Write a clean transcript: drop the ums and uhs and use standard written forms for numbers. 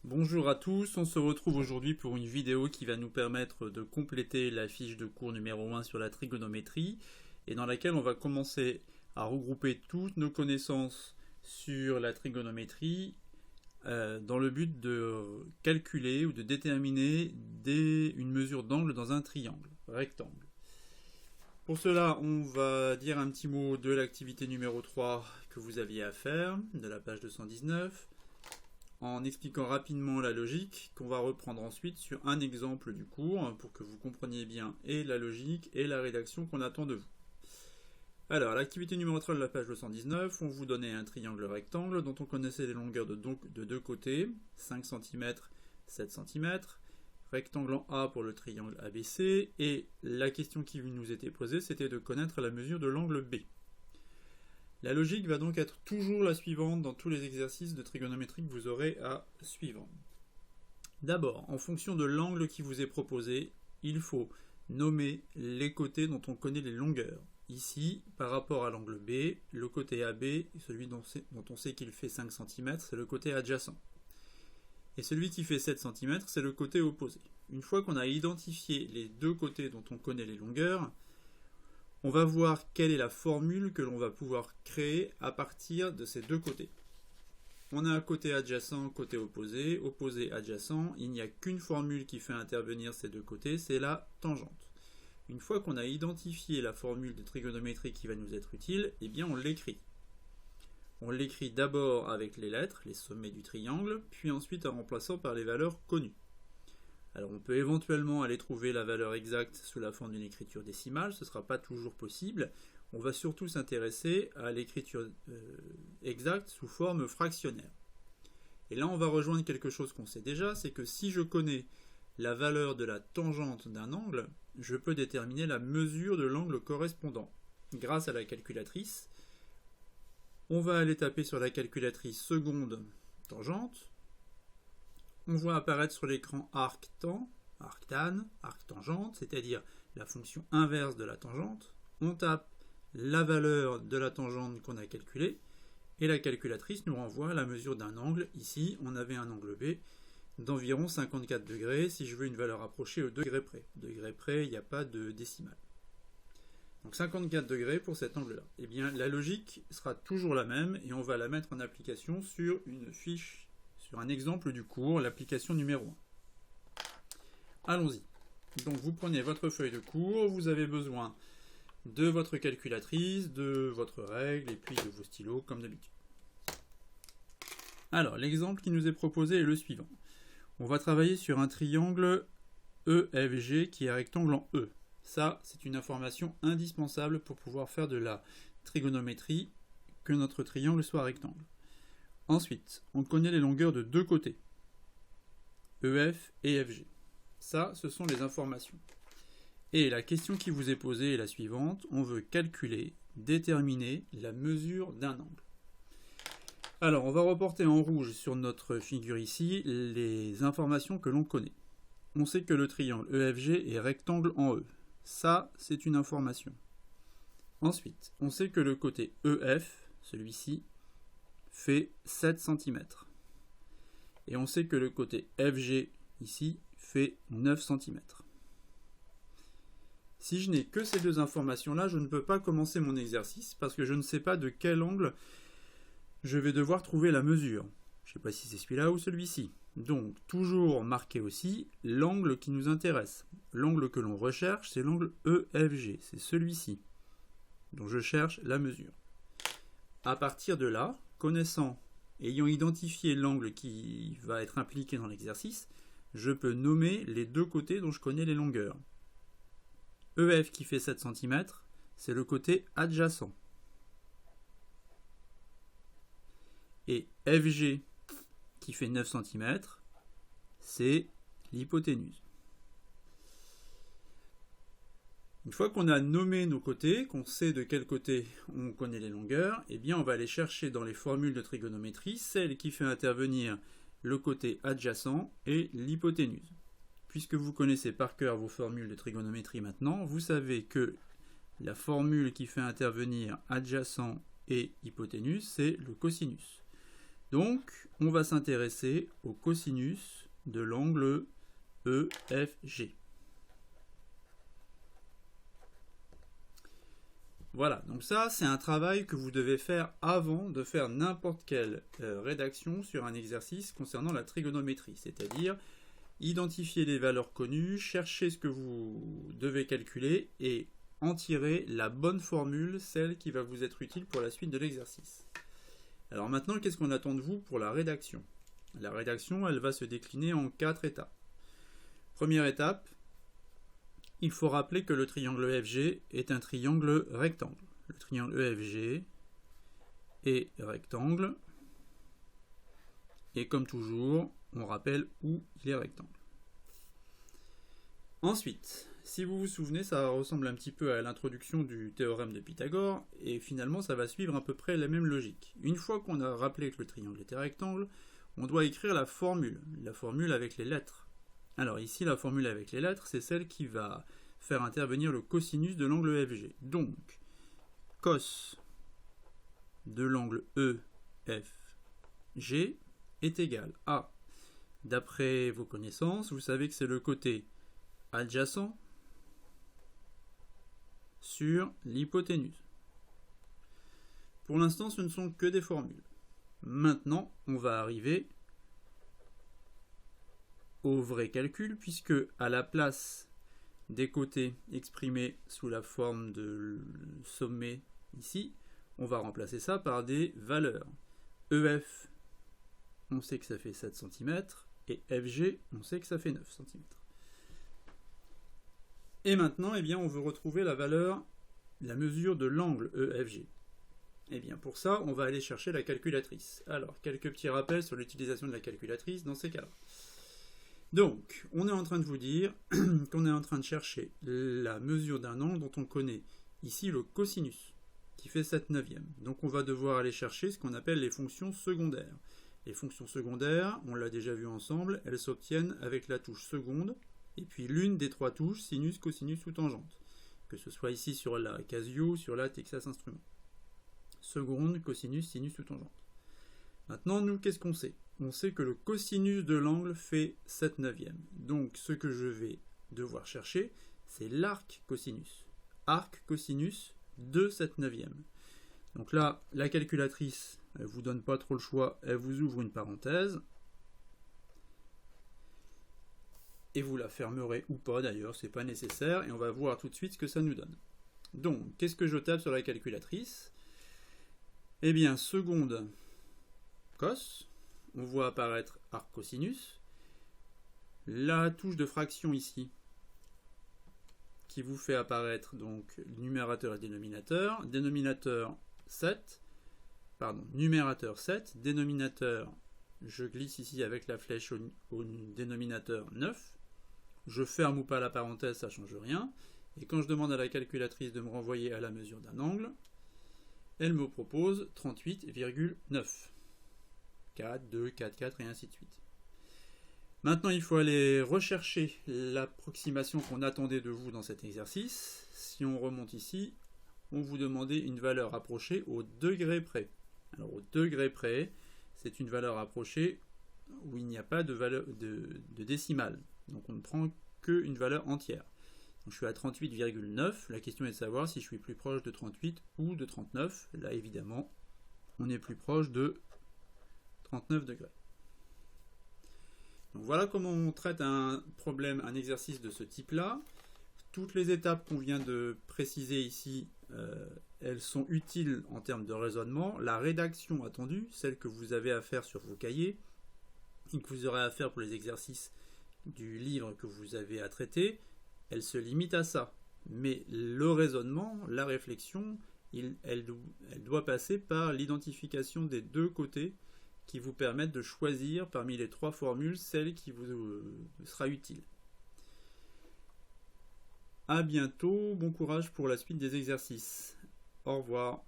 Bonjour à tous, on se retrouve aujourd'hui pour une vidéo qui va nous permettre de compléter la fiche de cours numéro 1 sur la trigonométrie et dans laquelle on va commencer à regrouper toutes nos connaissances sur la trigonométrie dans le but de calculer ou de déterminer une mesure d'angle dans un triangle rectangle. Pour cela, on va dire un petit mot de l'activité numéro 3 que vous aviez à faire, de la page 219, en expliquant rapidement la logique qu'on va reprendre ensuite sur un exemple du cours pour que vous compreniez bien et la logique et la rédaction qu'on attend de vous. Alors, l'activité numéro 3 de la page 219, on vous donnait un triangle rectangle dont on connaissait les longueurs de deux côtés, 5 cm, 7 cm, rectangle en A pour le triangle ABC, et la question qui nous était posée, c'était de connaître la mesure de l'angle B. La logique va donc être toujours la suivante dans tous les exercices de trigonométrie que vous aurez à suivre. D'abord, en fonction de l'angle qui vous est proposé, il faut nommer les côtés dont on connaît les longueurs. Ici, par rapport à l'angle B, le côté AB, celui dont on sait qu'il fait 5 cm, c'est le côté adjacent. Et celui qui fait 7 cm, c'est le côté opposé. Une fois qu'on a identifié les deux côtés dont on connaît les longueurs, on va voir quelle est la formule que l'on va pouvoir créer à partir de ces deux côtés. On a un côté adjacent, côté opposé, opposé, adjacent. Il n'y a qu'une formule qui fait intervenir ces deux côtés, c'est la tangente. Une fois qu'on a identifié la formule de trigonométrie qui va nous être utile, eh bien on l'écrit. On l'écrit d'abord avec les lettres, les sommets du triangle, puis ensuite en remplaçant par les valeurs connues. Alors on peut éventuellement aller trouver la valeur exacte sous la forme d'une écriture décimale, ce ne sera pas toujours possible. On va surtout s'intéresser à l'écriture exacte sous forme fractionnaire. Et là on va rejoindre quelque chose qu'on sait déjà, c'est que si je connais la valeur de la tangente d'un angle, je peux déterminer la mesure de l'angle correspondant. Grâce à la calculatrice, on va aller taper sur la calculatrice seconde tangente. On voit apparaître sur l'écran arc-tan, arc-tan, arc-tangente, c'est-à-dire la fonction inverse de la tangente. On tape la valeur de la tangente qu'on a calculée et la calculatrice nous renvoie à la mesure d'un angle. Ici, on avait un angle B d'environ 54 degrés. Si je veux une valeur approchée au degré près. Degré près, il n'y a pas de décimale. Donc 54 degrés pour cet angle-là. Eh bien, la logique sera toujours la même et on va la mettre en application sur une fiche, sur un exemple du cours, l'application numéro 1. Allons-y. Donc vous prenez votre feuille de cours, vous avez besoin de votre calculatrice, de votre règle et puis de vos stylos comme d'habitude. Alors, l'exemple qui nous est proposé est le suivant. On va travailler sur un triangle EFG qui est rectangle en E. Ça, c'est une information indispensable pour pouvoir faire de la trigonométrie, que notre triangle soit rectangle. Ensuite, on connaît les longueurs de deux côtés, EF et FG. Ça, ce sont les informations. Et la question qui vous est posée est la suivante. On veut calculer, déterminer la mesure d'un angle. Alors, on va reporter en rouge sur notre figure ici les informations que l'on connaît. On sait que le triangle EFG est rectangle en E. Ça, c'est une information. Ensuite, on sait que le côté EF, celui-ci, fait 7 cm. Et on sait que le côté FG, ici, fait 9 cm. Si je n'ai que ces deux informations-là, je ne peux pas commencer mon exercice parce que je ne sais pas de quel angle je vais devoir trouver la mesure. Je ne sais pas si c'est celui-là ou celui-ci. Donc, toujours marquer aussi l'angle qui nous intéresse. L'angle que l'on recherche, c'est l'angle EFG. C'est celui-ci dont je cherche la mesure. À partir de là, ayant identifié l'angle qui va être impliqué dans l'exercice, je peux nommer les deux côtés dont je connais les longueurs. EF qui fait 7 cm, c'est le côté adjacent. Et FG qui fait 9 cm, c'est l'hypoténuse. Une fois qu'on a nommé nos côtés, qu'on sait de quel côté on connaît les longueurs, eh bien on va aller chercher dans les formules de trigonométrie celle qui fait intervenir le côté adjacent et l'hypoténuse. Puisque vous connaissez par cœur vos formules de trigonométrie maintenant, vous savez que la formule qui fait intervenir adjacent et hypoténuse, c'est le cosinus. Donc, on va s'intéresser au cosinus de l'angle EFG. Voilà, donc ça c'est un travail que vous devez faire avant de faire n'importe quelle rédaction sur un exercice concernant la trigonométrie, c'est-à-dire identifier les valeurs connues, chercher ce que vous devez calculer et en tirer la bonne formule, celle qui va vous être utile pour la suite de l'exercice. Alors maintenant, qu'est-ce qu'on attend de vous pour la rédaction? La rédaction, elle va se décliner en 4 étapes. Première étape, il faut rappeler que le triangle EFG est un triangle rectangle. Le triangle EFG est rectangle. Et comme toujours, on rappelle où il est rectangle. Ensuite, si vous vous souvenez, ça ressemble un petit peu à l'introduction du théorème de Pythagore, et finalement ça va suivre à peu près la même logique. Une fois qu'on a rappelé que le triangle était rectangle, on doit écrire la formule avec les lettres. Alors ici, la formule avec les lettres, c'est celle qui va faire intervenir le cosinus de l'angle EFG. Donc, cos de l'angle EFG est égal à, d'après vos connaissances, vous savez que c'est le côté adjacent sur l'hypoténuse. Pour l'instant, ce ne sont que des formules. Maintenant, on va arriver au vrai calcul, puisque à la place des côtés exprimés sous la forme de sommet ici, on va remplacer ça par des valeurs. EF, on sait que ça fait 7 cm, et FG, on sait que ça fait 9 cm. Et maintenant, eh bien, on veut retrouver la mesure de l'angle EFG. Et bien pour ça, on va aller chercher la calculatrice. Alors, quelques petits rappels sur l'utilisation de la calculatrice dans ces cas-là. Donc, on est en train de vous dire qu'on est en train de chercher la mesure d'un angle dont on connaît ici le cosinus, qui fait 7/9. Donc on va devoir aller chercher ce qu'on appelle les fonctions secondaires. Les fonctions secondaires, on l'a déjà vu ensemble, elles s'obtiennent avec la touche seconde, et puis l'une des 3 touches, sinus, cosinus ou tangente, que ce soit ici sur la Casio ou sur la Texas Instruments. Seconde, cosinus, sinus ou tangente. Maintenant, nous, qu'est-ce qu'on sait? On sait que le cosinus de l'angle fait 7/9. Donc, ce que je vais devoir chercher, c'est l'arc cosinus. Arc cosinus de 7/9. Donc là, la calculatrice, elle ne vous donne pas trop le choix, elle vous ouvre une parenthèse. Et vous la fermerez ou pas d'ailleurs, c'est pas nécessaire, et on va voir tout de suite ce que ça nous donne. Donc, qu'est-ce que je tape sur la calculatrice? Eh bien, seconde cos, on voit apparaître arc cosinus, la touche de fraction ici, qui vous fait apparaître donc numérateur et dénominateur, numérateur 7, dénominateur, je glisse ici avec la flèche au dénominateur 9, je ferme ou pas la parenthèse, ça ne change rien, et quand je demande à la calculatrice de me renvoyer à la mesure d'un angle, elle me propose 38,9. 4, 2, 4, 4 et ainsi de suite. Maintenant, il faut aller rechercher l'approximation qu'on attendait de vous dans cet exercice. Si on remonte ici, on vous demandait une valeur approchée au degré près. Alors, au degré près, c'est une valeur approchée où il n'y a pas de valeur de décimale. Donc, on ne prend qu'une valeur entière. Donc, je suis à 38,9. La question est de savoir si je suis plus proche de 38 ou de 39. Là, évidemment, on est plus proche de 39 degrés. Donc voilà comment on traite un problème, un exercice de ce type-là. Toutes les étapes qu'on vient de préciser ici, elles sont utiles en termes de raisonnement. La rédaction attendue, celle que vous avez à faire sur vos cahiers, et que vous aurez à faire pour les exercices du livre que vous avez à traiter, elle se limite à ça. Mais le raisonnement, la réflexion, elle doit passer par l'identification des deux côtés qui vous permettent de choisir parmi les 3 formules celle qui vous sera utile. A bientôt, bon courage pour la suite des exercices. Au revoir.